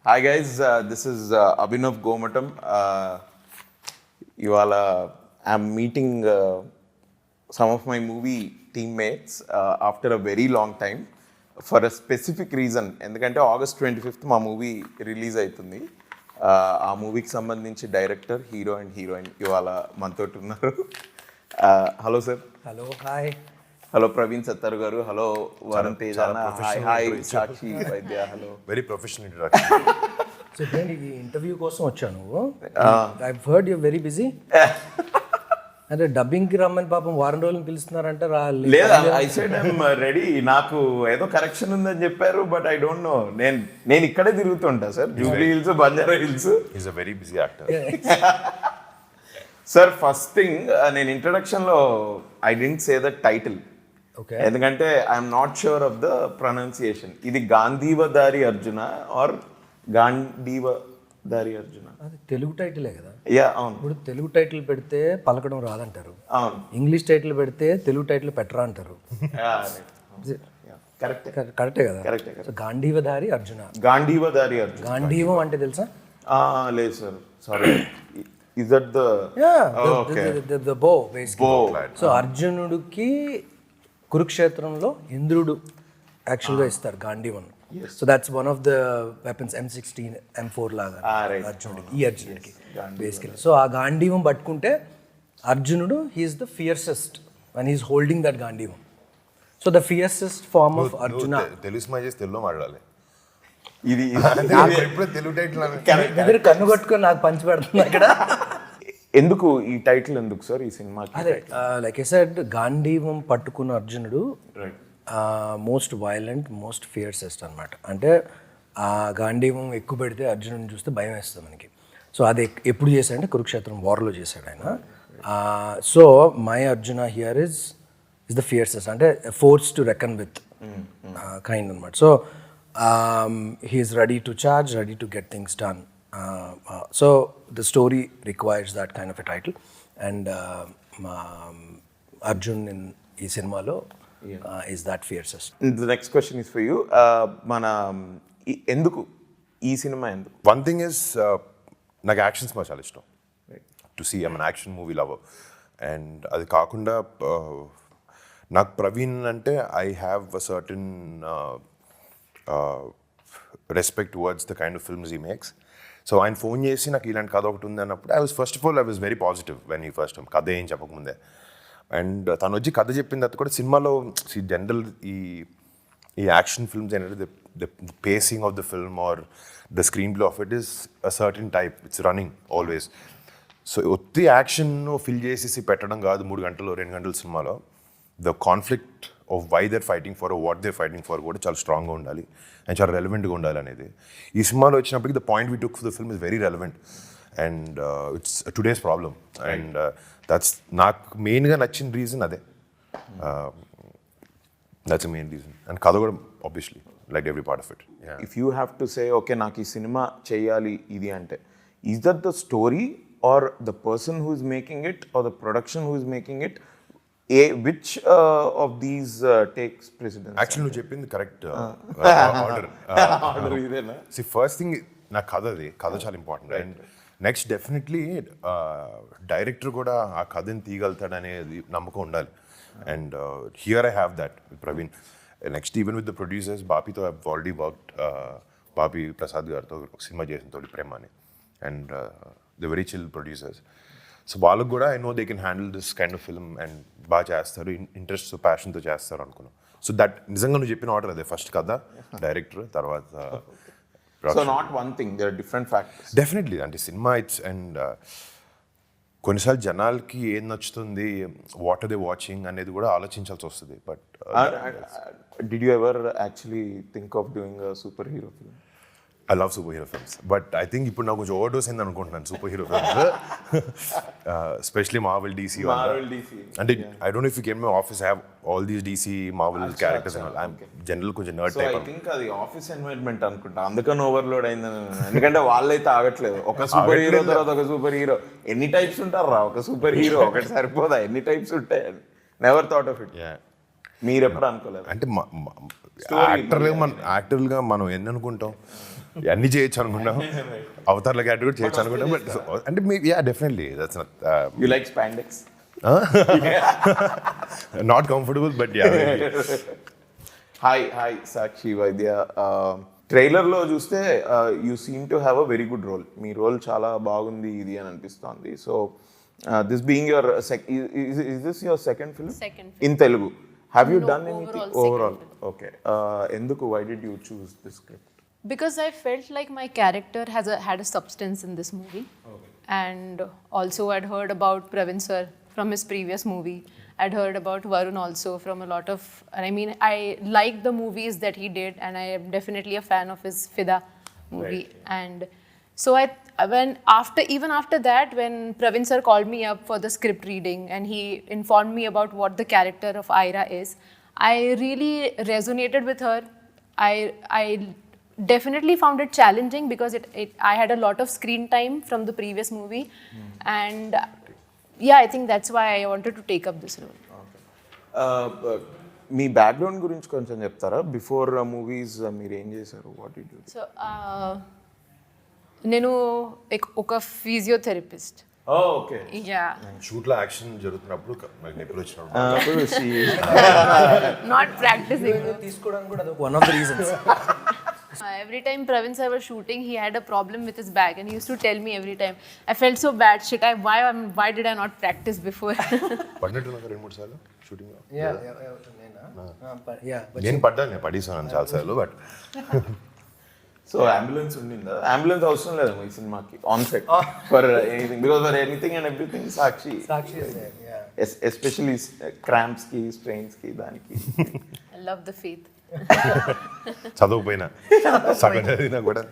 Hi guys, this is Abhinav Gomatam. Ivala I'm meeting some of my movie teammates after a very long time for a specific reason. ఎందుకంటే August 25th మా movie release అవుతుంది. ఆ మూవీకి సంబంధించి director, hero and heroine ఇవాళ మనతో ఉన్నారు. Hello sir. Hello, hi. Hello Praveen, Sattaru గారు. హలో వరుణ్ తేజ్ అన్న. హాయ్ సాక్షి, వైద్య. Hello. Very professional introduction. So ఏంటి ఈ ఇంటర్వ్యూ కోసం వచ్చాను. I heard you very busy. అంటే డబ్బింగ్కి రమ్మని పాపం వారం రోజులు పిలుస్తున్నారంటే లేదా? I said I'm ready. నాకు ఏదో కరెక్షన్ ఉందని చెప్పారు, బట్ ఐ డోంట్ నో. నేను ఇక్కడే తిరుగుతుంటా sir, Jubilee Hills, Banjara Hills. Is a very busy actor. Sir, first thing, నేను ఇంట్రడక్షన్లో I didn't say the title. ఎందుకంటే I'm not sure of the pronunciation. ఇది గాంధీవధారి అర్జున ఆర్ గాంధీవధారి అర్జున? అది తెలుగు టైటిలే కదా. యా, అవును. ఇప్పుడు తెలుగు టైటిల్ పెడితే పలకడం రాదంటారు. అవును. ఇంగ్లీష్ టైటిల్ పెడితే తెలుగు టైటిల్ పెట్టరా అంటారు. కరెక్టే కదా. సో గాంధీవధారి అర్జున. గాంధీవధారి అర్జున. గాంధీవం అంటే తెలుసా? లేదు sir, sorry. Is that the the bow basically. So అర్జునుడికి కురుక్షేత్రంలో ఇంద్రుడు యాక్చువల్గా ఇస్తారు Gandeevam. So that's one of the weapons. M16 M4 లాగా అర్జునుడికి, ఈ అర్జునుడికి బేసికలీ. సో ఆ గాంధీవం పట్టుకుంటే అర్జునుడు he's the fiercest when he's holding that Gandeevam. So the fiercest form of Arjuna. Telugu స్మై చేసి తెలుగులో మాట్లాడాలి. ఇది ఎప్పుడు తెలుగు టైటిల్ కన్ను కొట్టుకొని నాకు పంచి పెడుతుంది అక్కడ. ఎందుకు ఈ టైటిల్ ఎందుకు సార్ ఈ సినిమాకి? అదే లైక్ ఐ సెడ్, గాంధీవం పట్టుకున్న అర్జునుడు మోస్ట్ వైలెంట్, మోస్ట్ ఫియర్సెస్ట్ అనమాట. అంటే ఆ గాంధీవం ఎక్కువ పెడితే అర్జునుడిని చూస్తే భయం వేస్తుంది మనకి. సో అది ఎప్పుడు చేశాడంటే కురుక్షేత్రం వార్లో చేశాడు ఆయన. So my Arjuna here is the fiercest, అంటే force to reckon with kind అనమాట. So he's ready to charge, ready to get things done. So the story requires that kind of a title, and Arjun in ee cinemalo is that fiercest. The next question is for you. Mana enduku ee cinema enduku? One thing is నాకు action cinema చాలా ఇష్టం. To see I'm an action movie lover. And అది కాకుండా నాకు ప్రవీణ్ అంటే I have a certain respect towards the kind of films he makes. So ఆయన phone చేసి నాకు ఇలాంటి కథ ఒకటి ఉంది అన్నప్పుడు I was very positive when he first కథ ఏం చెప్పకముందే. అండ్ తను వచ్చి కథ చెప్పిన తర్వాత కూడా సినిమాలో జనరల్ ఈ యాక్షన్ ఫిల్మ్స్ ఏంటంటే the pacing of the film or the screenplay of it is a certain type, it's running always. So ఒత్తి యాక్షన్ ఫిల్ చేసేసి పెట్టడం కాదు 3 గంటలు 2 గంటల సినిమాలో. The conflict of why they're fighting for, what they fighting for కూడా చాలా స్ట్రాంగ్గా ఉండాలి అండ్ చాలా రెలవెంట్గా ఉండాలి అనేది. ఈ సినిమాలో వచ్చినప్పటికీ the point we took for the film is very relevant and it's today's problem. And that's నాకు మెయిన్గా నచ్చిన రీజన్ అదే. That's main reason. అండ్ కథ కూడా obviously like every part of it. If you have to say okay నాకు ఈ cinema చేయాలి ఇది అంటే, is that the story or the person who is making it or the production who is making it? Which of these takes precedence? Actually, నువ్వు చెప్పింది correct order. ఇదేనా? See, first thing నాకు కథ చాలా important. And next definitely director కూడా ఆ కథని తీయగలుగుతాడు అనేది నమ్మకం ఉండాలి. And here I have that with Praveen. Next even with the producers, బాపీతో I have already worked. Bapi Prasad గారితో ఒక సినిమా చేసిన తోటి ప్రేమ అని. And the very chill producers. So వాళ్ళకు కూడా I know they can handle this kind of film and బాగా చేస్తారు, ఇంట్రెస్ట్ ప్యాషన్తో చేస్తారు అనుకున్నాను. సో దట్ నిజంగా నువ్వు చెప్పిన ఆర్డర్ అదే, ఫస్ట్ కథ, డైరెక్టర్, తర్వాత so not one thing, there are different factors. Definitely. అంటే సినిమా ఇట్స్ అండ్ కొన్నిసార్లు జనాలకి ఏం నచ్చుతుంది, వాట్ ఆర్ దే వాచింగ్ అనేది కూడా ఆలోచించాల్సి వస్తుంది. But did you ever actually think of doing a super hero film? I love superhero films, but I think ఇప్పుడు నాకు కొంచెం ఓవర్డోస్ అయింది అనుకుంటున్నాను super hero films, especially Marvel DC. అంటే I don't know if you came my office, I have all these DC Marvel characters and I am general కొంచెం nerd type. I think అది office environment అనుకుంటా, అందుకని overload అయింది. ఎందుకంటే వాళ్ళైతే ఆగట్లేదు, ఒక సూపర్ హీరో తర్వాత ఒక సూపర్ హీరో. ఎన్ని టైప్స్ ఉంటారా ఒక సూపర్ హీరో? ఒకటి సరిపోదా? ఎన్ని టైప్స్ ఉంటాయి? Never thought of it. మీరు ఎప్పుడు అనుకోలేదు? అంటే యాక్టర్గా మనం ఎన్ని అనుకుంటాం, అన్ని చేయొచ్చు అనుకున్నాం, అవతార్ల క్యారెక్టర్ కూడా చేయొచ్చు అనుకున్నాం. బట్ అంటే మీ definitely that's you like spandex? Not comfortable but hi Sakshi, Vaidya. ట్రైలర్లో చూస్తే you seem to have a very good role. మీ రోల్ చాలా బాగుంది ఇది అని అనిపిస్తోంది. So this being your is this your second film? Second film. In Telugu. Have you No, done anything? overall, second film. Okay. Enduku, why did you choose this script? Because I felt like my character had a substance in this movie. Okay. And also I'd heard about Praveen sir from his previous movie. I'd heard about Varun also from a lot of, I mean, I like the movies that he did, and I am definitely a fan of his Fida movie. Right. And so even after that, when Praveen sir called me up for the script reading and he informed me about what the character of Ira is, I really resonated with her. I definitely found it challenging because I had a lot of screen time from the previous movie. And yeah, I think that's why I wanted to take up this role. Me background గురించి కొంచెం చెప్తారా? Before movies మీరు ఏం చేశారు? What did you do? So నేను ఒక physiotherapist. Okay. Yeah, షూట్లో action జరుగుతున్నప్పుడు నొప్పులు వచ్చినప్పుడు నాట్ ప్రాక్టీసింగ్. తీసుకోవడానికి కూడా అదొక one of the reasons. Every time Praveen sir was shooting, he had a problem with his back, and he used to tell me every time. I felt so bad. Shit, why did I not practice before? పడినట్టున్నా 2-3 సార్లు షూటింగ్లో. Yeah. నేను పడ్డాను, పడేసాను చాలాసార్లు. But so ambulance ఉండిందా? Ambulance అవసరం లేదు ఈ సినిమాకి on set for anything, because for anything and everything Sakshi is there, yeah. Especially cramps కి, స్ట్రెయిన్స్ కి, దానికి. I love the faith. చదవకపోయినా సగం చదివినా కూడా.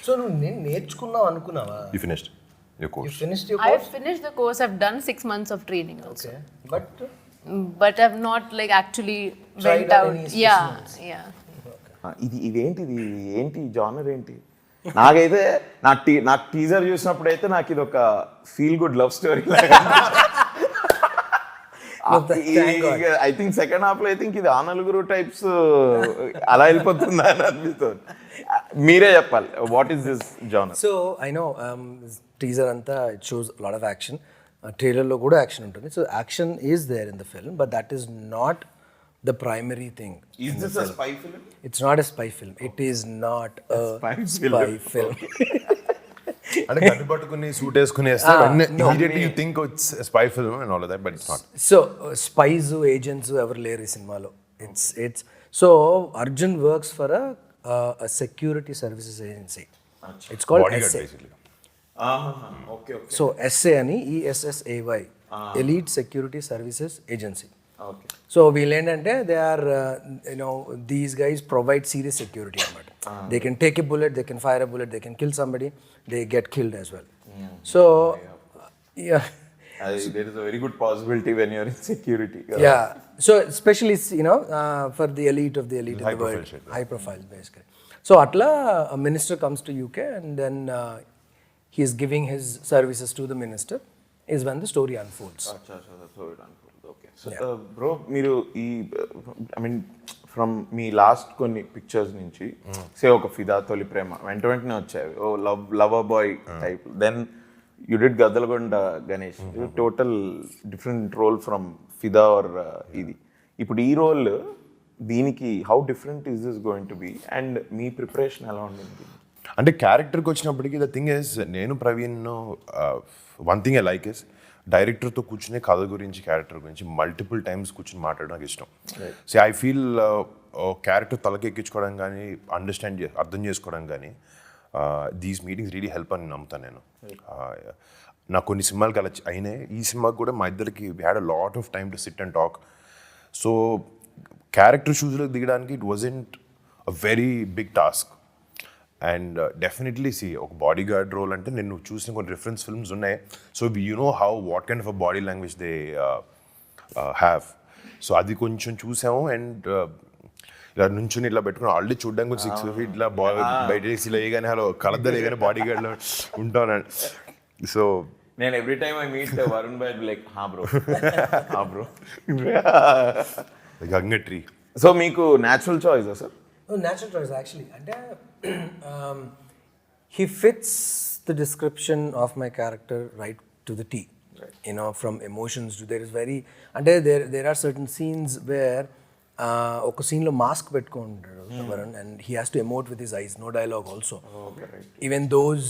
సో నువ్వు నేను నేర్చుకున్నావు అనుకున్నావా? You finished your You course. finished your I course? have finished the course. I've done 6 months of training also. Okay. But But I've not like actually Tried went out out. any Yeah, specimens? yeah. ఇదేంటి genre ఏంటి? నాకైతే నాకు teaser చూసినప్పుడు అయితే నాకు ఇది ఒక feel good love story I think second half లో ఐ థింక్ ఇది ఆ నలుగురు టైప్స్ అలా వెళ్ళిపోతుందా అని అనిపిస్తుంది. మీరే చెప్పాలి, what is this genre? So I know teaser అంతా it shows lot of action. ట్రైలర్లో కూడా యాక్షన్ ఉంటుంది. So action is there in the film, but that is not the primary thing. Is this a spy film? It's not a spy film. It is not a spy film. అంటే gun పట్టుకుని suit వేసుకుని వేస్తే immediately you think it's spy film and all that, but it's not. So spies, agents ఎవరు లేరు ఈ సినిమాలో. It's so Arjun works for a security services agency. It's called bodyguard SA. Basically. Okay. So SA అని ESSAY, Elite Security Services Agency. Okay. So వీళ్ళు ఏంటంటే they are these guys provide serious security అనమాట. They can take a bullet, they can fire a bullet, they can kill somebody, they get killed as well. So there is a very good possibility when you're in security. So especially for the elite of the elite in the world, high profile basically. So అట్లా minister comes to UK and then he is giving his services to the minister is when the story unfolds. Bro, మీరు ఈ I mean from మీ last కొన్ని pictures నుంచి say ఒక ఫిదా, తొలి ప్రేమ వెంటనే వచ్చాయి, ఓ lover boy type. Then you did Gaddalagonda Ganesh, total different role from Fidaa or ఇది. ఇప్పుడు ఈ రోల్ దీనికి how different is this going to be and మీ ప్రిపరేషన్ ఎలా ఉండింది? అంటే క్యారెక్టర్కి వచ్చినప్పటికీ ద థింగ్ ఇస్, నేను Praveen one thing I like is డైరెక్టర్తో కూర్చునే కథ గురించి, క్యారెక్టర్ గురించి మల్టిపుల్ టైమ్స్ కూర్చుని మాట్లాడడం నాకు ఇష్టం. సో ఐ ఫీల్ క్యారెక్టర్ తలకెక్కించుకోవడం కానీ, అర్థం చేసుకోవడం కానీ, దీస్ మీటింగ్స్ రియలీ హెల్ప్ అని నమ్ముతాను నేను. నాకు కొన్ని సినిమాలకి అలా అయినాయి. ఈ సినిమాకి కూడా మా ఇద్దరికి we had a lot of time to sit and talk. So character షూస్లో దిగడానికి it wasn't a very big task. And definitely ఒక బాడీ గార్డ్ రోల్ అంటే నేను చూసిన కొన్ని రిఫరెన్స్ ఫిల్మ్స్ ఉన్నాయి. So you know what kind of a body language they have. So అది కొంచెం చూసాము. అండ్ ఇలా నుంచుని ఇట్లా పెట్టుకుని ఆల్రెడీ చూడడానికి 6 feet ఇట్లా బయట ఇలా వేయగానే హలో కలద్దలు వేయగానే బాడీ గార్డ్లో ఉంటాను. సో నేను every time I meet Varun by like bro గంగట్రీ. సో మీకు natural choice sir? Natural choice actually. అంటే he fits the description of my character right to the T. Right. You know, from emotions to there is very, and there are certain scenes where ఒక scene లో mask పెట్టుకుంటాడు Varun, and he has to emote with his eyes, no dialogue also. Okay, right. Even those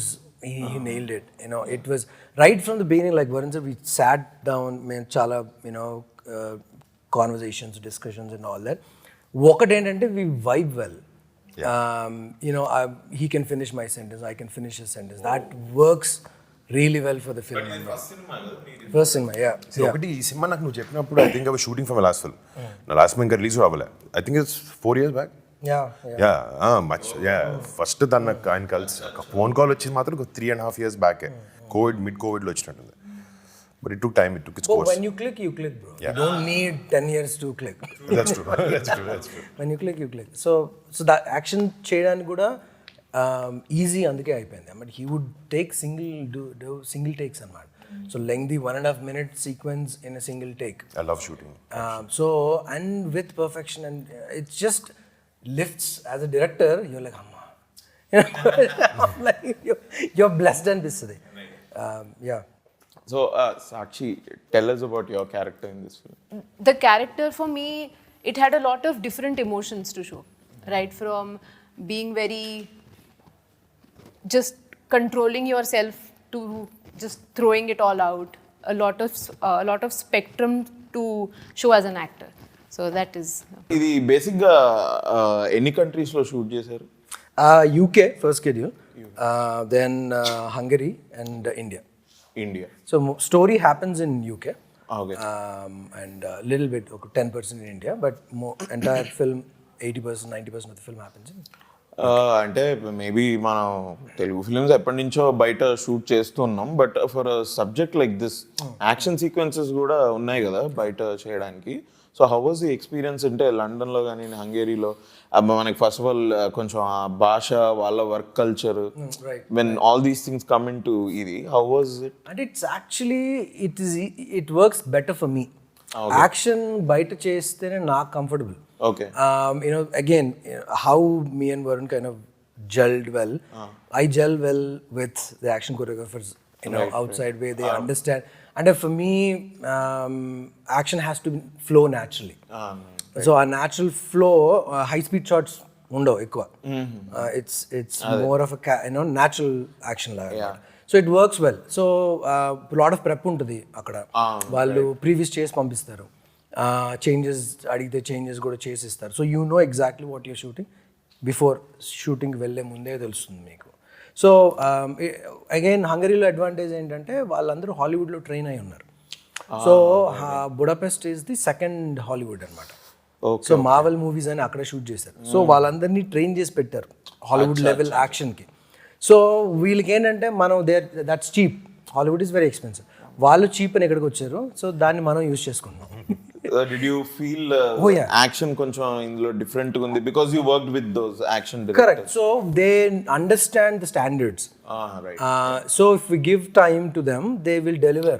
he nailed it. You know, it was right from the beginning, like Varun said, we sat down, మేము చాలా conversations, discussions and all that. ఒకటి ఏంటంటే we vibe well. He can finish my sentence, I can finish his sentence. That works really well for the film. First cinema, yeah. See, ఒకటి ఈ cinema నాకు నువ్వు చెప్పినప్పుడు I think I was shooting for my last film. నా last film ఇంకా release అవ్వలే. I think it's 4 years back. First ఆయన కలిసి ఫోన్ కాల్ వచ్చింది మాత్రం 3.5 years బ్యాకే. మిడ్ కోవిడ్లో వచ్చినట్టుంది. But it took time, it took its course. When you click, bro. Yeah. You don't need 10 years to click. That's true. When you click. So that action cheyadaniki kuda easy అందుకే అయిపోయింది. But he would take single takes అన్నమాట. So lengthy 1.5 minute sequence in a single take. I love shooting. And with perfection, and it just lifts. As a director, you're like, amma. Like you're blessed and this today. Yeah. So, Sakshi, tell us about your character in this film. The character for me, it had a lot of different emotions to show, right? From being very just controlling yourself to just throwing it all out. A lot of spectrum to show as an actor. So that is. ఇది బేసిక్గా ఎన్ని కంట్రీస్లో shoot చేశారు? UK first schedule, then Hungary and India. So story happens in UK. Okay. And a little bit, 10% in India, but entire film, 80%, 90% of the film happens in. అంటే maybe మనం Telugu films ఎప్పటి నుంచో బయట షూట్ చేస్తున్నాం, but for subject like this action sequences కూడా ఉన్నాయి కదా బయట చేయడానికి. So how was the experience అంటే లండన్లో కానీ హంగేరీలో మనకి ఫస్ట్ ఆఫ్ ఆల్ కొంచెం ఆ భాష, వాళ్ళ work culture, when all these things come in to ఇది, how was it? And it's actually it works better for me. Action బయట చేస్తేనే నాకు comfortable. Okay. Again, how me and Varun kind of gelled well. I gel well with the action choreographers, outside where they understand. And for me, action has to flow naturally. Right. So a natural flow, high-speed shots undo ekkuva. It's more of a natural action laga. Yeah. So it works well. So a lot of prep untadi akkada. Vallu previous chase pampistaru. Changes అడిగితే changes కూడా చేసిస్తారు. So you know exactly what you're shooting before shooting వెళ్ళే ముందే తెలుస్తుంది మీకు. So again హంగరీలో advantage ఏంటంటే వాళ్ళందరూ హాలీవుడ్లో ట్రైన్ అయి ఉన్నారు. So Budapest is the second Hollywood అనమాట. సో మార్వెల్ మూవీస్ అని అక్కడ షూట్ చేశారు. సో వాళ్ళందరినీ ట్రైన్ చేసి పెట్టారు హాలీవుడ్ లెవెల్ యాక్షన్కి. సో వీళ్ళకి ఏంటంటే మనం that's cheap. Hollywood is very expensive. వాళ్ళు చీప్ అని ఎక్కడికి వచ్చారు. సో దాన్ని మనం యూజ్ చేసుకుంటున్నాం. Did you feel action కొంచెం ఇందులో డిఫరెంట్ గా ఉంది because you worked with those action directors? Correct. So they understand the standards. Right. So if we give time to them, they will deliver.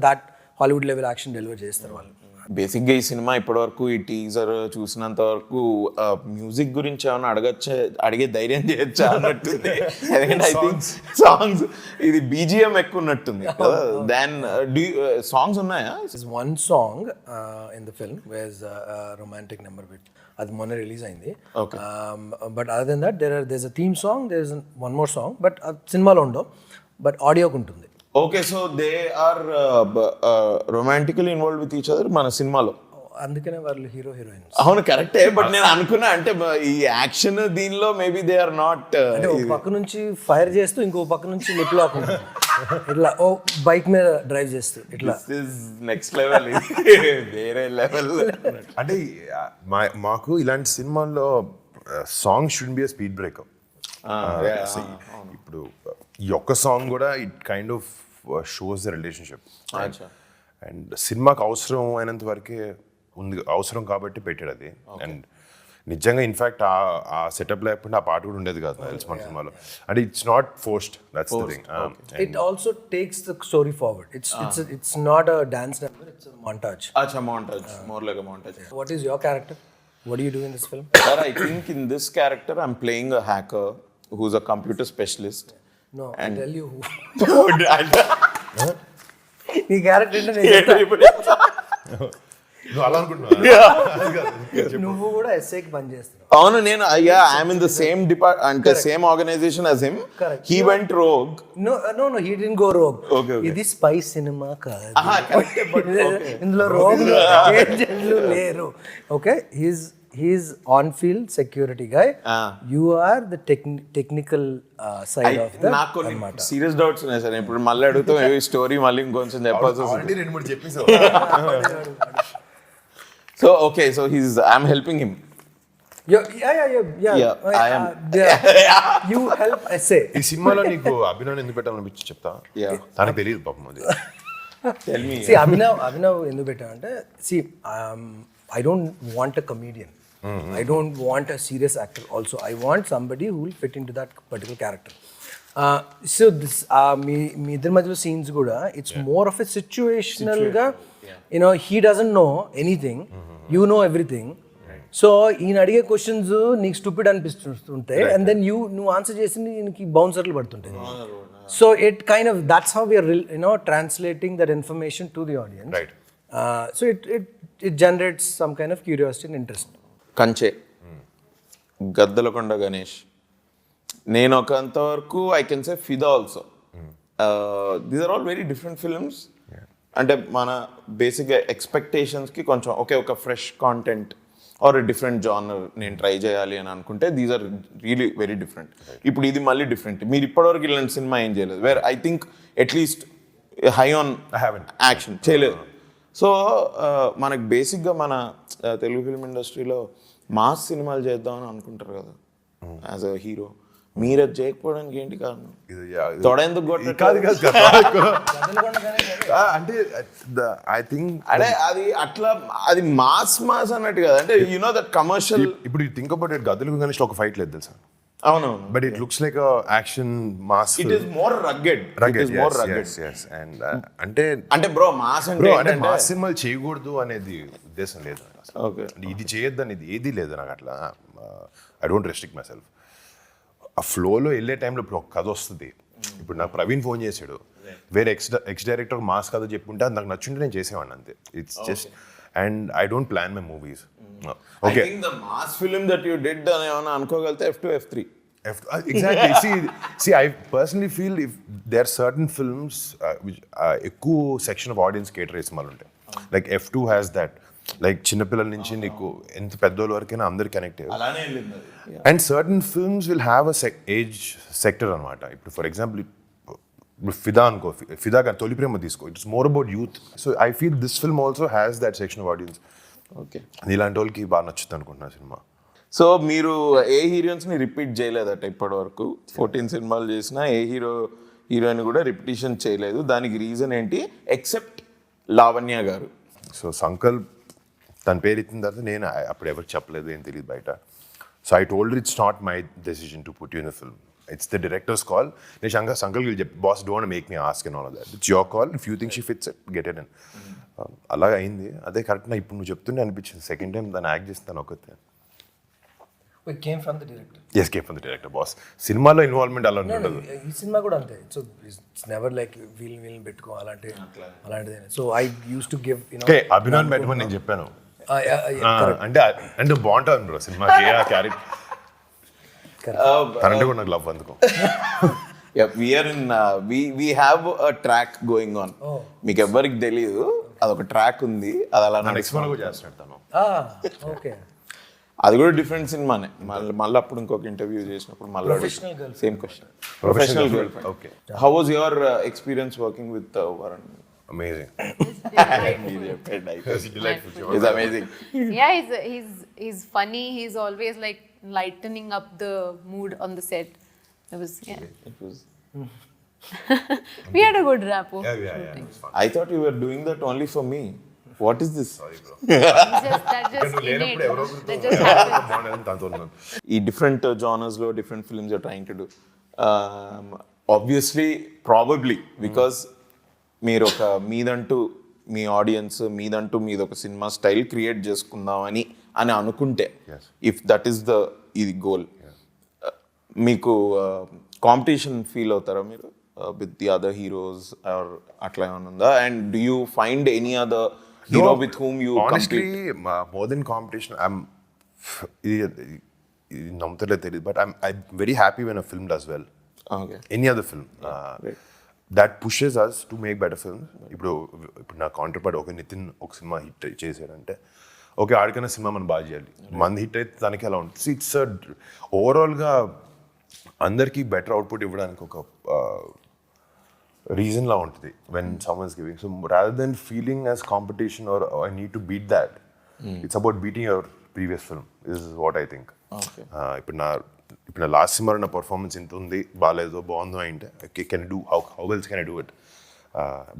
That Hollywood level action deliver చేస్తారు వాళ్ళు. బేసిక్గా ఈ cinema ఇప్పటివరకు ఈ teaser చూసినంత వరకు music గురించి ఏమైనా అడిగే ధైర్యం చేయొచ్చా అన్నట్టుంది. ఎందుకంటే ఐ థింక్ సాంగ్స్ ఇది బీజిఎం ఎక్కువ ఉన్నట్టుంది. దెన్ సాంగ్స్ ఉన్నాయా? One song in the film where romantic number with అది మొన్న రిలీజ్ అయింది. But other than that there is a theme song, there is one more song, but సినిమాలో ఉండవు, but ఆడియోకి ఉంటుంది. Okay, so they are romantically involve with each other మన సినిమాలో. అందుకనే వాళ్ళు హీరో హీరోయిన్స్. అవును, కరెక్టే. బట్ నేను అనుకున్నా అంటే ఈ యాక్షన్ దీనిలో మేబీ దే ఆర్ నాట్. అంటే ఒక పక్క నుంచి ఫైర్ చేస్తూ ఇంకో పక్క నుంచి లిప్ లాక్ ఇట్లా బైక్ మీద డ్రైవ్ చేస్తూ ఇట్లా నెక్స్ట్ లెవెల్, వేరే లెవెల్. అంటే మాకు ఇలాంటి సినిమాల్లో song should be a speed breaker. ఇప్పుడు ఈ ఒక్క సాంగ్ కూడా it kind of shows the relationship. And సినిమాకి అవసరం అయినంత వరకే ఉంది, అవసరం కాబట్టి పెట్టాడు అది. అండ్ నిజంగా ఇన్ఫాక్ట్ ఆ సెటప్ లేకపోతే ఆ పాట కూడా ఉండేది కాదు తెలుసు మన సినిమాలో. అంటే it's not forced, that's the thing. It also takes the story forward. It's not a dance number, it's a montage. Acha, montage, more like a montage. What is your character? What do you do in this film? Sir, I think in this character I'm playing a hacker who's a computer specialist. No, I And- tell you who. నీ character అంటే నేను చెప్తా. నువ్వు అలా అనుకుంటున్నావు. నువ్వు కూడా ఎస్ఐకి పని చేస్తున్నావు. అవును, నేను అయ్యా ఐఎమ్ ఇన్ ద సేమ్ అంటే same organisation as him. Correct. He went rogue. No, he didn't go rogue. Okay. ఇది స్పై సినిమా కాదు. correct, but ఇందులో రోగులు ఏజెంట్లు లేరు. Okay, he's on field security guy. You are the technical side of the నాకు కొన్ని అన్నమాట. Serious doubts ఉన్నాయి సార్. ఇప్పుడు మళ్ళీ అడుగుతాం ఈ స్టోరీ మళ్ళీ ఇంకొంచెం చెప్పాల్సి వస్తుంది. ఆల్రెడీ 2-3 చెప్పేసావు. So okay, so I'm helping him. Yeah, I am. You help essay. ఈ సినిమాలో నీకు అభినవ్ ఎందుకు పెట్టాలనిపించి చెప్తా. Yeah. తనకు తెలియదు పాపం అది. Tell me. See, Abhinav ఎందుకు పెట్టా అంటే, see, I don't want a comedian. I don't want a serious actor also. I want somebody who will fit into that particular character. So this మీ ఇద్దరి మధ్యలో సీన్స్ కూడా it's more of a situational గా, he doesn't know anything, you know everything. సో ఈయన అడిగే questions నీకు stupid అనిపిస్తుంటాయి, and then నువ్వు ఆన్సర్ చేసి నీకు బౌన్సర్లు పడుతుంటాయి. So it kind of that's how we're translating that information to the audience. Right. So it generates some kind of curiosity and interest. Kanche, Gaddalakonda Ganesh, నేను ఒకంతవరకు I can say Fidaa also. These are all very different films. అంటే మన బేసిక్గా ఎక్స్పెక్టేషన్స్కి కొంచెం ఒక fresh content or different genre నేను try చేయాలి అని అనుకుంటే these are really very different. ఇప్పుడు ఇది మళ్ళీ డిఫరెంట్. మీరు ఇప్పటివరకు ఇలాంటి సినిమా ఏం చేయలేదు where I think at least high on action చేయలేదు. సో మనకు బేసిక్గా మన తెలుగు ఫిల్మ్ ఇండస్ట్రీలో మాస్ సినిమాలు చేద్దామని అనుకుంటారు కదా యాజ్ అ హీరో. మీరు అది చేయకపోవడానికి ఏంటి కారణం? తొడ ఎందుకు కాదు అంటే ఐ థింక్ అంటే అది అట్లా అది మాస్ అన్నట్టు కదా. అంటే యు నో దట్ కమర్షియల్. ఇప్పుడు థింక్ అబౌట్ ఇట్, గదులు గణేష్ ఒక ఫైట్ లేదు తెలుసా. అవునవును. But it looks like action mass. It is more rugged. And అంటే బ్రో మాస్ అంటే మాస్ సినిమాలు చేయకూడదు అనేది ఉద్దేశం లేదు. ఓకే, ఇది చేయొద్దు అనేది ఏది లేదు నాకు అట్లా. I don't restrict my self. ఆ ఫ్లోలో వెళ్ళే టైంలో ఇప్పుడు ఒక కథ వస్తుంది. ఇప్పుడు నాకు ప్రవీణ్ ఫోన్ చేశాడు, వేరే ఎక్స్ డైరెక్టర్ మాస్ కథ చెప్పుకుంటే అది నాకు నచ్చుంటే నేను చేసేవాడిని అంతే. It's just and I don't plan my movies. Okay, the mass film that you did అని ఏమైనా అనుకోగలితే F2 F3. Exactly. See, I personally feel if there are certain films which ఎక్కువ సెక్షన్ ఆఫ్ ఆడియన్స్ కేటర్ చేసి మళ్ళీ ఉంటాయి. Like F2 has that. Like చిన్నపిల్లల నుంచి నీకు ఎంత పెద్దోళ్ళ వరకైనా అందరు కనెక్ట్ అయ్యారు. అలానే వెళ్ళింది. And certain films will have a age sector అనమాట. ఇప్పుడు ఫర్ ఎగ్జాంపుల్ ఫిదా అనుకో, ఫిదా కానీ తొలి ప్రేమ తీసుకో, it's more about youth. So I feel this film also has that section of audience. Okay, ఇలాంటి వాళ్ళకి బాగా నచ్చుతుంది అనుకుంటున్నా సినిమా. సో మీరు ఏ హీరోయిన్స్ని రిపీట్ చేయలేదట ఇప్పటి వరకు? 14 సినిమాలు చేసినా ఏ హీరోయిన్ కూడా రిపిటేషన్ చేయలేదు. దానికి రీజన్ ఏంటి ఎక్సెప్ట్ లావణ్య గారు? సో సంకల్ప్ తన పేరు ఎత్తిన తర్వాత నేను అప్పుడు ఎవరికి చెప్పలేదు, ఏం తెలియదు బయట. So I told it's not my decision to put you in the film, it's the directors call. నేను సంకల్కి చెప్పి boss don't make me ask and all of that, it's your call, if you think she fits it get it in. అలాగ అయింది. అదే correct. నా ఇప్పుడు నువ్వు చెప్తుంటే అనిపించింది సెకండ్ టైం దాన్ని యాక్ట్ చేస్తాను ఒకతే. It came from the director. Yes, came from the director, boss. సినిమాలో ఇన్వాల్వ్మెంట్ అలా ఉండదు. ఈ సినిమా కూడా అంతే. So it's never like wheel పెట్టుకో అలాంటిది. So I use to give okay, Abhinav పెట్టమని నేను చెప్పాను. అంటే బాగుంటుంది బ్రో సినిమాకి ఆ క్యారెక్టర్. తనంటే కూడా నాకు లవ్ అందుకో. we have a track going on. మీకు ఎవరికి తెలియదు, అదొక ట్రాక్ ఉంది. అది అలా నెక్స్ట్ కూడా చేస్తాను తను. ఓకే, అది కూడా డిఫరెంట్ సినిమానే. మళ్ళీ అప్పుడు ఇంకొక ఇంటర్వ్యూ చేసినప్పుడు మళ్ళీ same question. Professional girl friend. Okay, how was your experience working with Varun? Amazing. It's amazing. Yeah, he's funny. He's always like lightening up the mood on the set. It was It was. we had a good rapport. Yeah, it was fun. I thought you were doing that only for me. What is this? Sorry bro. That just innate. That just happened. ఈ different జానర్స్లో different films are trying to do. Obviously probably because మీరు ఒక మీదంటూ మీ audience మీదంటూ మీద ఒక cinema style create చేసుకుందామని అనుకుంటే, if that is ఇది goal, మీకు కాంపిటీషన్ ఫీల్ అవుతారా మీరు with the other heroes or అట్లా ఏమైనా ఉందా? And do you find any other hero with whom you honestly more than competition ఇది నమ్ముతలే తెలియదు, but I very happy when a film does well. Okay. Any other film that pushes us to make better films. ఇప్పుడు నా counter part ఒక నితిన్ ఒక cinema hit చేశాడంటే okay ఆడికైనా cinema మనం బాగా చేయాలి, మంది హిట్ అయితే దానికి ఎలా ఉంటుంది. ఇట్స్ ఓవరాల్గా అందరికీ బెటర్ అవుట్పుట్ ఇవ్వడానికి ఒక రీజన్ లా ఉంటుంది when someone's giving. So rather than feeling as competition or I need to beat that, it's about beating your previous film is what I think. ఇప్పుడు నా లాస్ట్ సినిమా నా performance ఇంత ఉంది, బాగాలేదో బాగుందో అంటే can do how wells can I do it,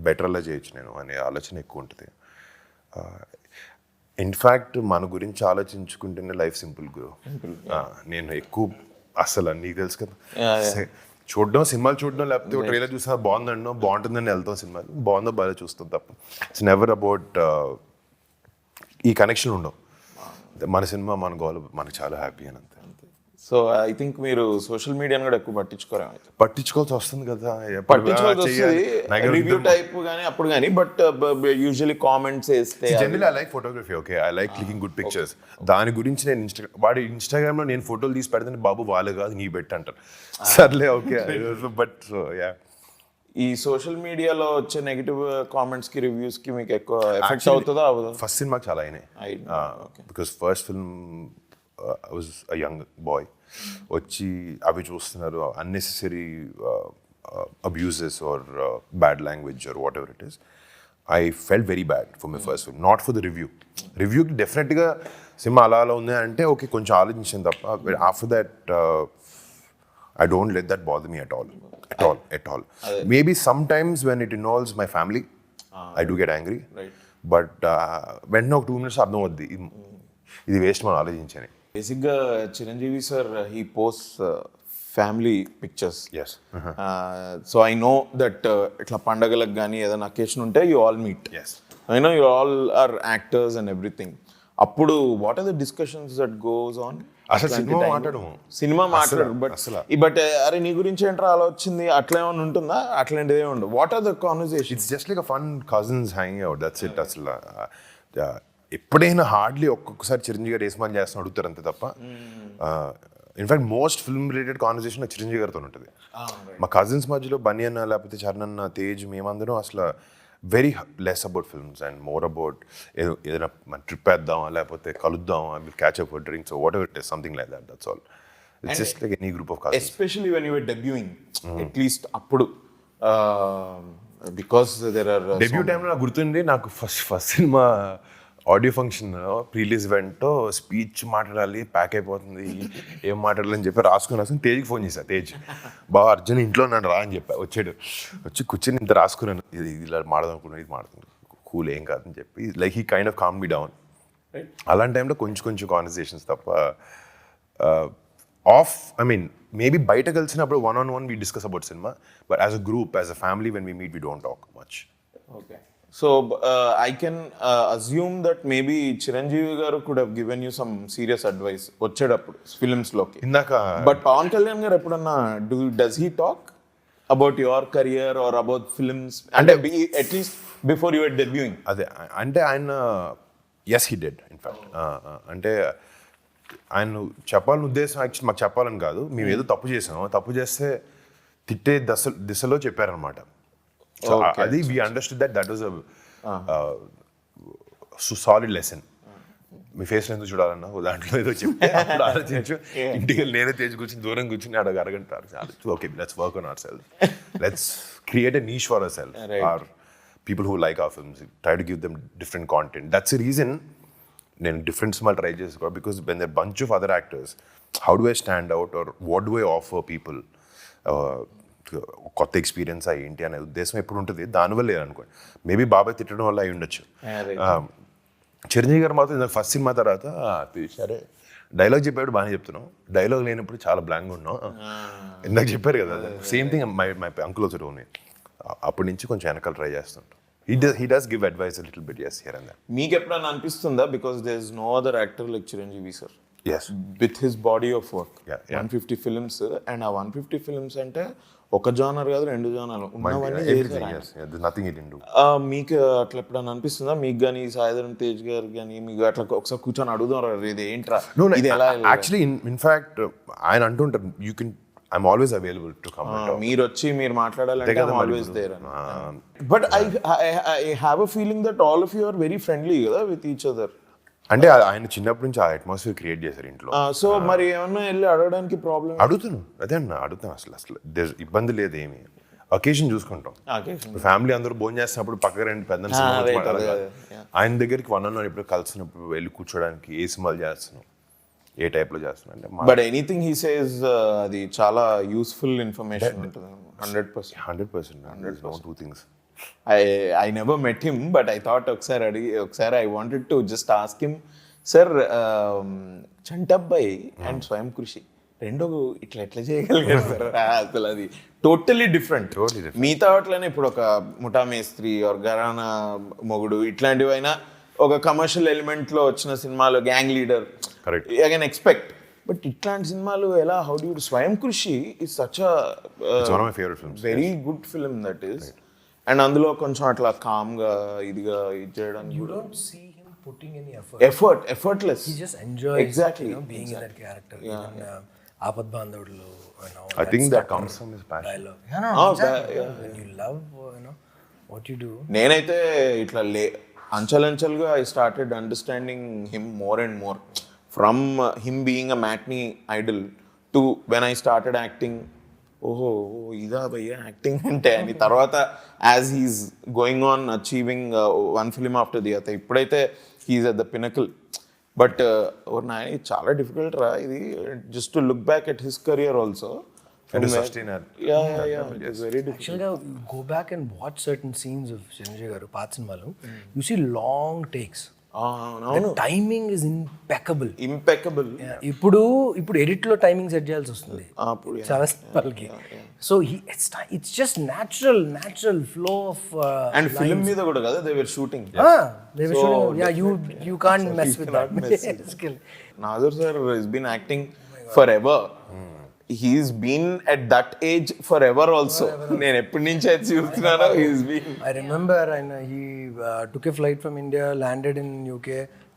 better అలా చేయొచ్చు నేను అనే ఆలోచన ఎక్కువ ఉంటుంది. ఇన్ఫ్యాక్ట్ మన గురించి ఆలోచించుకుంటేనే లైఫ్ సింపుల్ గురు. నేను ఎక్కువ అసలు నీకు తెలుసు కదా, చూడడం సినిమాలు చూడడం లేకపోతే ఒక ట్రైలర్ చూసా బాగుందన్నో బాగుంటుందని వెళ్తాం, సినిమాలు బాగుందో బాగా చూస్తాం తప్ప ఇట్స్ నెవర్ అబౌట్ ఈ కనెక్షన్ ఉండవు. మన సినిమా మన గోల్ మనకు చాలా హ్యాపీ అని అంతే. సో ఐ థింక్ మీరు సోషల్ మీడియాని కూడా ఎక్కువ పట్టించుకోరా? పట్టించుకోవాల్సి వస్తుంది కదా, పట్టించుకోవాల్సి వస్తుంది రివ్యూ టైప్ కానీ అప్పుడు కానీ, బట్ యూజువల్లీ కామెంట్స్ వేస్తే generally I like photography, okay I like clicking good pictures. దాని గురించి నేను వాడి ఇన్స్టాగ్రామ్లో నేను ఫోటోలు తీసి పెడితే బాబు వాళ్ళు కాదు నీ బెట్ అంటారు. సర్లే ఓకే, బట్ యా ఈ సోషల్ మీడియాలో వచ్చే నెగిటివ్ కామెంట్స్ కి రివ్యూస్ కి మీకు ఎక్కువ ఎఫెక్ట్ అవుతుందా? ఫస్ట్ సినిమాకి చాలా అయినాయి, because first film I was a young boy, వచ్చి అవి చూస్తున్నారు unnecessary abuses or bad language or what ever it is. I felt very bad for my first film, not for the రివ్యూకి డెఫినెట్గా సినిమా అలా అలా ఉంది అంటే ఓకే కొంచెం ఆలోచించాను తప్ప, after that I don't let that bother me at all. Maybe sometimes when it involves my family, I do get angry. Right. But when no 2 minutes అర్థం అవుద్ది ఇది వేస్ట్ మనం ఆలోచించని. బేసిక్గా Chiranjeevi sir he post family pictures. Yes. So I know that ఇట్లా పండగలకు కానీ ఏదైనా అకేషన్ ఉంటే you all meet. Yes. I know you all are actors and everything. అప్పుడు what are the discussions that goes on? అసలు సినిమా మాట్లాడు బట్ అరే నీ గురించి ఏంట్రా అలా వచ్చింది అట్లా ఏమైనా ఉంటుందా? అట్లాంటిది ఏమి ఉండదు. What are the conversation? It's just like a fun cousins hanging out, that's it. అసలు ఎప్పుడైనా హార్డ్లీ ఒక్కొక్కసారి చిరంజీవి గారు ఏస్మాన్ చేస్తాను అడుగుతారు అంతే తప్ప. In fact most film related conversation నాకు చిరంజీవి గారితో ఉంటుంది. మా కజిన్స్ మధ్యలో బన్నీ అన్న లేకపోతే చరణ్ అన్న తేజ్ మేమందరం అసలు very less about films and more about ఏదైనా మన ట్రిప్ వేద్దామా లేకపోతే కలుద్దామా, will catch up for drinks what ever it is, something like that, that's all. It's just like any group of cousins. Especially when you were debuting, at least అప్పుడు because there are debut టైంలో నాకు గుర్తుండి, నాకు first సినిమా audio function prerelease event speech మాట్లాడాలి, pack అయిపోతుంది ఏం మాట్లాడాలని చెప్పి రాసుకుని తేజ్కి ఫోన్ చేశా. తేజ్ బాగా అర్జున్ ఇంట్లో నన్ను రా అని చెప్పా. వచ్చి కూర్చొని ఇంత రాసుకున్నాను, ఇది ఇలా మాడదనుకున్నాను, ఇది మాడుతుంది కూల్ ఏం కాదని చెప్పి like he kind of calm me down. అలాంటి టైంలో కొంచెం కాన్వర్సేషన్స్ తప్ప మేబీ బయట కలిసినప్పుడు 1-on-1 we discuss about cinema, but as a group, as a family, when we meet, we don't talk much. Okay. So I can assume that maybe Chiranjeevi garu could have given you some serious advice వచ్చేటప్పుడు films లోకి. But Pawan Kalyan గారు ఎప్పుడన్నా does he talk about your career or about films అంటే at least before you were debuting? అదే అంటే ఆయన yes he did in fact. అంటే ఆయన చెప్పాలని ఉద్దేశం యాక్చువల్లీ మాకు చెప్పాలని కాదు, మేము ఏదో తప్పు చేస్తే తిట్టే దిశలో చెప్పారనమాట. So అది we understood that was a solid lesson. Me face ఎందుకు చూడాలన్నా దాంట్లో ఏదో చెప్తే అప్పుడు ఆలోచించు. ఇంటికి నేనే తేజ్ కూర్చుని దూరం కూర్చుని అరగంట okay let's work on our self, let's create a niche for our self, or people who like our films, try to give them different content. That's the reason నేను డిఫరెంట్ సినిమాలు ట్రై చేసుకో, because when there bunch of other actors how do I stand out or what do I offer people, కొత్త experience ఏంటి అనే ఉద్దేశం ఎప్పుడు ఉంటుంది. దానివల్ల లేదనుకోండి, మేబీ బాబాయ్ తిట్టడం వల్ల అయి ఉండొచ్చు. చిరంజీవి గారు మాత్రం ఫస్ట్ సినిమా తర్వాత సరే డైలాగ్ చెప్పాడు బాగానే చెప్తున్నాం, డైలాగ్ లేనప్పుడు చాలా బ్లాంక్గా ఉన్నాం. ఇందాక చెప్పారు కదా, same thing my uncle also told me. అప్పటి నుంచి కొంచెం వెనకాల ట్రై చేస్తుంటాం. He does give advice a little bit, yes, here and there. మీకు ఎప్పుడైనా అనిపిస్తుందా, because there is no other actor like Chiranjeevi sir? As with his body of work. Yeah, yeah. 150 films, and ఆ 150 films అంటే ఒక genre కాదు, 2 జానర్లు ఉన్నవన్నీ చేశారు ఆయన. నథింగ్ ఇట్ ఇండు. మీకు అట్లా ఎప్పుడైనా అనిపిస్తుందా మీకు కానీ సాయిధరం తేజ్ గారు కానీ మీకు అట్లా ఒకసారి కూర్చొని అడుగుదాం ఇది ఏంట్రా ఇది ఎలా యాక్చువల్లీ ఇన్ఫాక్ట్ ఆయన అంటుంటారు you can I'm always available to come. మీరు వచ్చి మీరు మాట్లాడాలంటే always there. But I have a feeling that all of you are very friendly కదా విత్ ఈచ్ అదర్. అంటే ఆయన చిన్నప్పటి నుంచి ఆ అట్మాస్ఫియర్ క్రియేట్ చేశారు ఇంట్లో. సో మరి ఏమన్నా వెళ్ళి అడగడానికి ప్రాబ్లం? అడుగుతాను, అదే అన్న అడుగుతాను. అసలు ఇబ్బంది లేదు ఏమి. అకేషన్ చూసుకుంటాం. ఫ్యామిలీ అందరూ భోజనం చేస్తున్నప్పుడు పక్కన రెండు పెద్ద ఆయన దగ్గరికి 1-on-1 ఇప్పుడు కలిసినప్పుడు వెళ్ళి కూర్చోడానికి ఏ సినిమాలు చేస్తున్నాం, ఏ టైప్లో చేస్తున్నాం అంటే. బట్ ఎనీథింగ్ హీ సేస్ అది చాలా యూస్ఫుల్ ఇన్ఫర్మేషన్ ఉంటుంది. 100%. 2 things. I never met him, but I thought ఒకసారి I wanted to just ask him, sir, Chantabbai and స్వయం కృషి రెండో ఎట్లా చేయగలిగారు సార్? అసలు అది టోటలీ డిఫరెంట్. మిగతా వాటిలోనే ఇప్పుడు ఒక ముఠా మేస్త్రి ఆర్ గరానా మొగుడు ఇట్లాంటివి అయినా ఒక కమర్షియల్ ఎలిమెంట్లో వచ్చిన సినిమాలు, gang leader, I can expect. But ఇట్లాంటి సినిమాలు ఎలా, హౌ డు యు, స్వయం కృషి is such a very good film that is. And అందులో కొంచెం అట్లా కామ్గా ఇదిగా ఇది చేయడానికి You don't see him putting any effortless. He just enjoys exactly being in that character. Even Aapat Bandhavadlo, I think that comes from his passion. dialogue. Exactly. When you love what you do. నేనైతే ఇట్లా అంచలంచలుగా I started understanding him more and more from him being a matinee idol to when I started acting. ఓహో ఇదా భయ్యా acting అంటే అని. తర్వాత as he's going on achieving one film after the other, ఇప్పుడైతే he's at the pinnacle. But నా చాలా difficult రా ఇది, just to look back at his career also. And sustain it. It's very difficult. Actually, go back and watch certain scenes of Sanjay garu paat cinemalu. You see long takes. The timing is impeccable. ఇప్పుడు edit లో timing set చేయాల్సి వస్తుంది చాలా సినిమాలకి. So it's just natural flow of. And film మీద కూడా కదా they were shooting. You can't mess with that. Nazar sir has been acting forever. He's been at that age forever also. నేను ఎప్పటి నుంచి అయితే చూస్తున్నానో he's been. I remember he took a flight from India, landed in UK,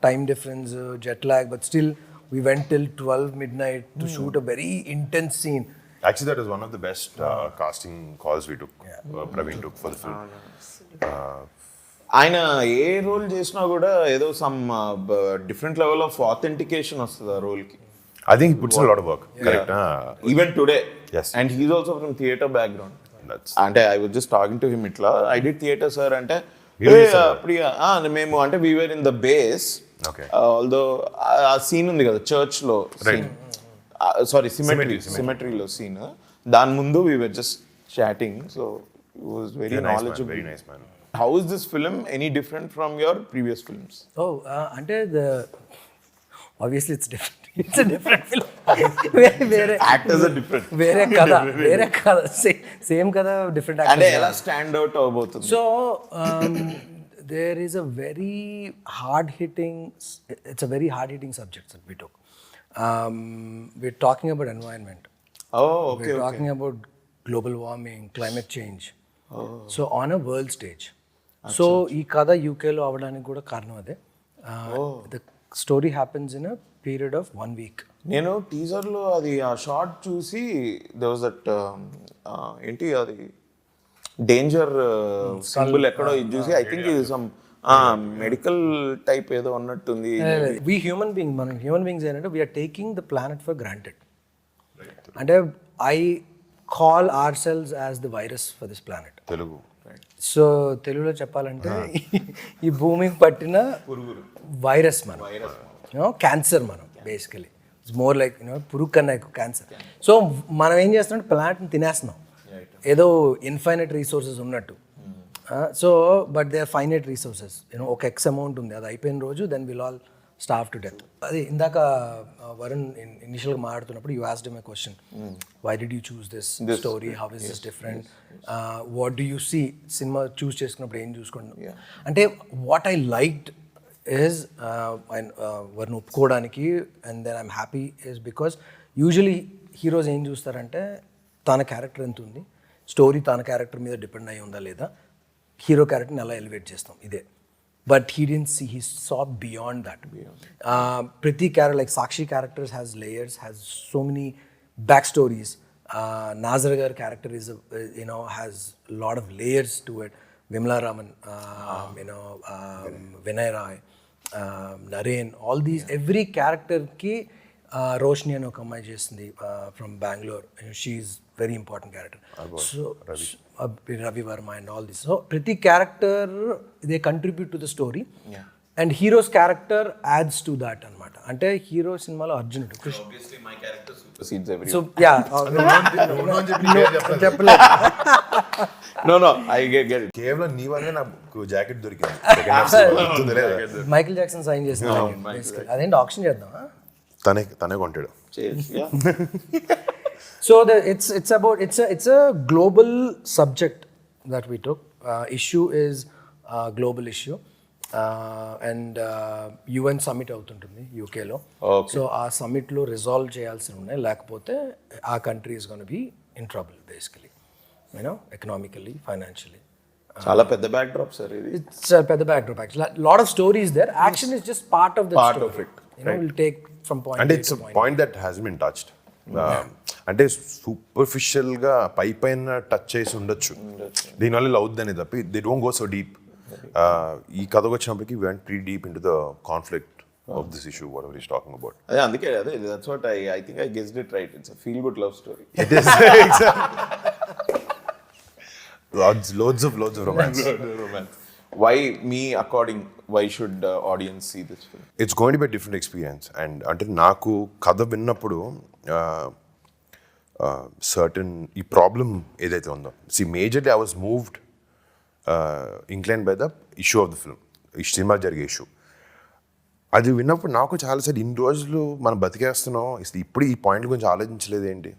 time difference, jet lag, but still we went till 12 midnight to shoot a very intense scene. Actually, that is one of the best casting calls we took. Praveen took for the film. ఆయన ఏ role చేసినా కూడా ఏదో some different level of authentication వస్తుంది ఆ రోల్కి. I think he puts in a lot of work. Correct. Even today. Yes. And he's also from theatre background. అంటే I was just talking to him ఇట్లా, I did theatre sir అంటే మేము అంటే we were in the base. Okay. Although ఆ scene ఉంది కదా church లో scene, sorry సిమెట్రీలో scene, దాని ముందు we were just chatting, so he was very knowledgeable. Very nice man. How is this film any different from your previous films? అంటే obviously it's different. It's a different film. Actors are different. వేరే కథ same కథ different అంటే ఎలా stand out అవబోతుంది? So there is a very hard-hitting subject that we took. We're talking about environment. We're talking about global warming, climate change. So on a world stage. So ఈ కథ యూకేలో అవడానికి కూడా కారణం అదే. The story happens in a period of 1 week. నేను టీజర్లో అది ఆ షార్ట్ చూసి there was that ఏంటి అది డేంజర్ సింబల్ ఎక్కడో ఇది చూసి ఐ థింక్ ఇది సమ్ మెడికల్ టైప్ ఏదో ఉన్నట్టుంది. We human beings ఏంటంటే we are taking the planet for granted. అంటే I call ourselves as the virus for this planet. Telugu. So తెలుగులో చెప్పాలంటే ఈ భూమికి పట్టిన వైరస్ మనం, క్యాన్సర్ మనం బేసికలీ. ఇట్స్ మోర్ లైక్ పురుగు కన్నా ఎక్కువ క్యాన్సర్. సో మనం ఏం చేస్తున్నాం, ప్లాంట్ని తినేస్తున్నాం ఏదో ఇన్ఫైనైట్ రీసోర్సెస్ ఉన్నట్టు. So but they are finite resources, ఒక ఎక్స్ అమౌంట్ ఉంది, అది అయిపోయిన రోజు then will all starve to death. అది ఇందాక వరుణ్ ఇనిషియల్గా మాట్లాడుతున్నప్పుడు you asked him a question, why did you choose this story, how is this different, what do you see, సినిమా చూస్ చేసుకున్నప్పుడు ఏం చూసుకుంటున్నాం అంటే వాట్ ఐ లైక్డ్ is వారిని ఒప్పుకోవడానికి and then I'm happy is because usually heroes ఏం చూస్తారంటే తన క్యారెక్టర్ ఎంత ఉంది, స్టోరీ తన క్యారెక్టర్ మీద డిపెండ్ అయి ఉందా లేదా, హీరో క్యారెక్టర్ని ఎలా ఎలివేట్ చేస్తాం ఇదే. But he didn't see, he saw beyond that. ప్రతి character like Sakshi characters has layers, has so many back stories. Nazar gar character is has a lot of layers to it. Vimla Raman, Vinay Rai, Naren, all these, every character ki Roshni and Okamai chestindi from Bangalore. She's very important character. So Ravi Verma and all this. So pretty character they contribute to the story. Yeah. And hero's character adds to that anamata. Ante hero cinema lo Arjunudu. Obviously my character supersedes everyone. So yeah. No, I get it. కేవలం నీ వల్లే నాకు jacket దొరికింది. Michael Jackson sign చేసిన అదేంటి option చేద్దామా? తనే కొంటాడు. Yeah. So it's a global subject that we took. Issue is global issue. And UN summit అవుతుంటుంది యూకేలో. సో ఆ సమ్మిట్లో రిజాల్వ్ చేయాల్సి ఉన్నాయి, లేకపోతే ఆ country is gonna be in trouble basically, economically, financially. చాలా పెద్ద బ్యాక్ డ్రాప్ సార్ ఇది. ఇట్స్ పెద్ద backdrop actually. Lot of stories there, action is just part of the of it. Will take from point. అంటే it's point that has been touched. అంటే superficial గా పైన touch చేసి ఉండొచ్చు, దీనివల్ల అవుద్దని తప్పి they don't go so deep. ఈ కథకు వచ్చినప్పటికి we went pretty deep into the conflict of this issue, whatever he's talking about. అదే అందుకే that's what I think I guessed it right. It's a feel good love story. It is loads of romance. Why me according, why should audience see this film? It's going to be a different experience. And అంటే నాకు కథ విన్నప్పుడు certain ఈ problem ఏదైతే ఉందో, majorly I was moved, inclined by the issue of the film, ఈ cinema జరిగే issue. అది విన్నప్పుడు నాకు చాలాసార్లు ఇన్ని రోజులు మనం బతికేస్తున్నాం, ఇప్పుడు ఈ పాయింట్ గురించి ఆలోచించలేదు ఏంటి,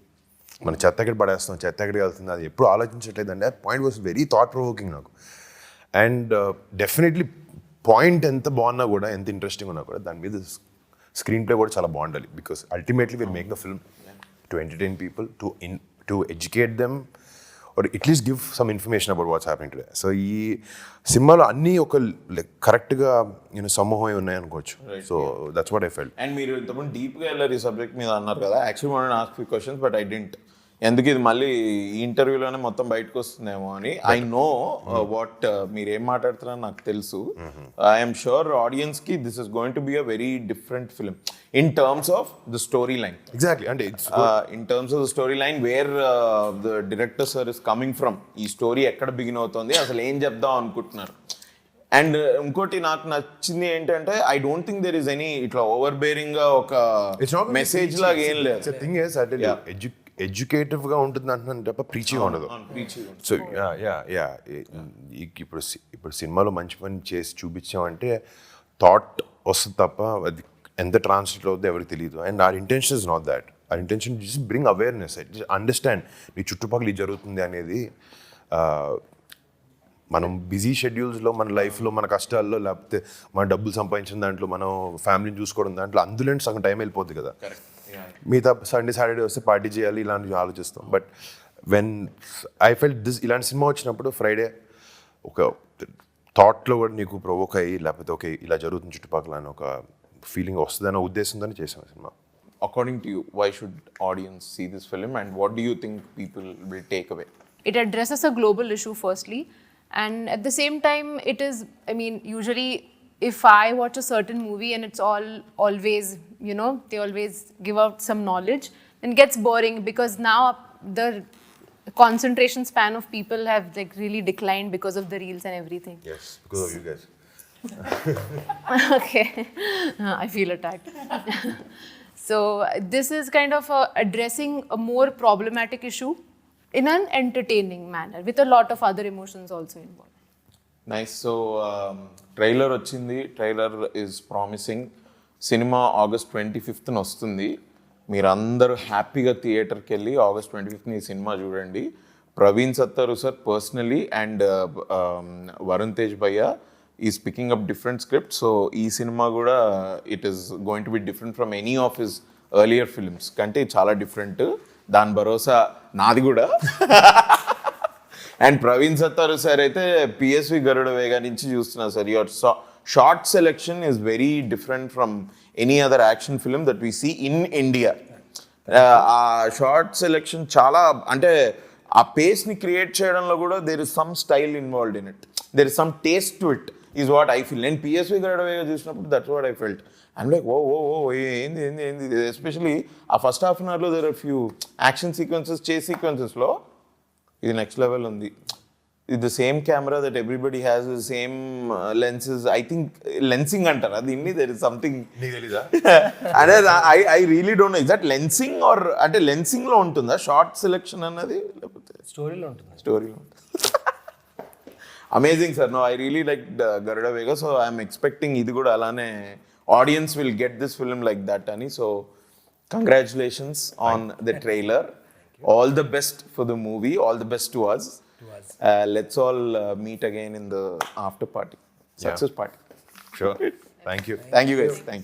మన చెత్త ఎక్కడ పడేస్తున్నాం, చెత్త ఎక్కడికి వెళ్తుంది, అది ఎప్పుడు ఆలోచించట్లేదు అండి. ఆ point was very thought provoking నాకు. అండ్ డెఫినెట్లీ పాయింట్ ఎంత బాగున్నా కూడా, ఎంత ఇంట్రెస్టింగ్ ఉన్నా కూడా, దాని మీద స్క్రీన్ ప్లే కూడా చాలా బాగుండాలి. Because ultimately will make the film to entertain people, to educate them, or at least give some information about what's happening today. So ఈ సినిమాలో అన్నీ ఒక కరెక్ట్గా సమూహం ఉన్నాయి అనుకోవచ్చు. So that's what I felt. And మీరు ఇంతకుముందు డీప్గా వెళ్ళారు ఈ సబ్జెక్ట్ మీద అన్నారు కదా. Actually want to ask few questions but I didn't, ఎందుకు ఇది మళ్ళీ ఈ ఇంటర్వ్యూలోనే మొత్తం బయటకు వస్తుందేమో అని. ఐ నో వాట్ మీరు ఏం మాట్లాడుతున్నారో నాకు తెలుసు. ఐఎమ్ షూర్ ఆడియన్స్ కి this is going to be a very different film in terms of the story line. Exactly. అంటే in terms of the story line where the director sir is coming from, ఈ story ఎక్కడ begin అవుతుంది, అసలు ఏం చెప్దాం అనుకుంటున్నారు. And ఇంకోటి నాకు నచ్చింది ఏంటంటే I don't think there is any ఇట్లా ఓవర్ బేరింగ్ గా ఒక మెసేజ్ లాగా ఏం లేదు. ఎడ్యుకేటివ్ గా ఉంటుంది అంటున్నాను తప్ప ప్రీచింగ్ ఉండదు. సో ఇప్పుడు సినిమాలో మంచి పని చేసి చూపించామంటే థాట్ వస్తుంది తప్ప అది ఎంత ట్రాన్స్లేట్ అవుతుందో ఎవరికి తెలియదు. And our intention is not that. Our intention just bring awareness, understand మీ చుట్టుపక్కల ఇది జరుగుతుంది అనేది. మనం బిజీ షెడ్యూల్స్లో, మన లైఫ్లో, మన కష్టాల్లో, లేకపోతే మన డబ్బులు సంపాదించిన దాంట్లో, మనం ఫ్యామిలీని చూసుకోవడం దాంట్లో, అందులో సగం టైం వెళ్ళిపోతుంది కదా. మిగతా సండే సాటర్డే వస్తే పార్టీ చేయాలి ఇలాంటివి ఆలోచిస్తాం. But when I felt this, ఇలాంటి సినిమా వచ్చినప్పుడు ఫ్రైడే ఒక థాట్లో కూడా నీకు ప్రొవోక్ అయ్యి, లేకపోతే ఓకే ఇలా జరుగుతుంది చుట్టుపక్కల అని ఒక ఫీలింగ్ వస్తుందనే ఉద్దేశంతోనే చేసాం cinema. According to you, why should audience see this film and what do you think people will take away? It addresses a global issue firstly, and at the same time it is, I mean, usually if I watch a certain movie and it's always, they always give out some knowledge, then it gets boring because now the concentration span of people have like really declined because of the reels and everything. Yes, because of you guys. Okay. I feel attacked. So this is kind of addressing a more problematic issue in an entertaining manner with a lot of other emotions also involved. Nice. So trailer వచ్చింది, trailer is promising. సినిమా August 25th వస్తుంది. మీరందరూ హ్యాపీగా థియేటర్కి వెళ్ళి August 25th ఈ cinema చూడండి. Praveen Sattaru sir personally and Varun Tej భయ్య is picking up different script. So ఈ సినిమా కూడా it is going to be different from any of his earlier films కంటే చాలా డిఫరెంట్. దాని భరోసా నాది కూడా. అండ్ ప్రవీణ్ సత్తారు సార్ అయితే పిఎస్వి గరుడ వేగ నుంచి చూస్తున్నా sir. Your shot selection is very different from any other action film that we see in India. ఆ షార్ట్ సెలెక్షన్ చాలా అంటే ఆ పేస్ని క్రియేట్ చేయడంలో కూడా there is some style involved in it, there is some taste to it is what I feel. నేను PSV Garudavega చూసినప్పుడు that's what I felt. And like ఓ ఏంది ఏంది ఏంది ఎస్పెషలీ ఆ ఫస్ట్ హాఫ్ అన్ అవర్లో there are few action sequences, chase సీక్వెన్సెస్లో ఇది నెక్స్ట్ లెవెల్ ఉంది. ఇది the same camera that everybody has, the same lenses. I think lensing అంటారు అది. ఇన్ని దెర్ ఇస్ సంథింగ్ తెలీదా? అదే I really don't know, is that lensing or అంటే లెన్సింగ్లో ఉంటుందా షార్ట్ సెలెక్షన్ అన్నది, లేకపోతే స్టోరీలో ఉంటుంది. స్టోరీలో ఉంటుంది. Amazing sir. No I really like Garuda Vega. So I'm expecting ఇది కూడా అలానే audience will get this film like that అని. So congratulations on the trailer. All the best for the movie. All the best to us. Let's all meet again in the after party, success party. Sure. Thank you. Thank you guys. Thank you.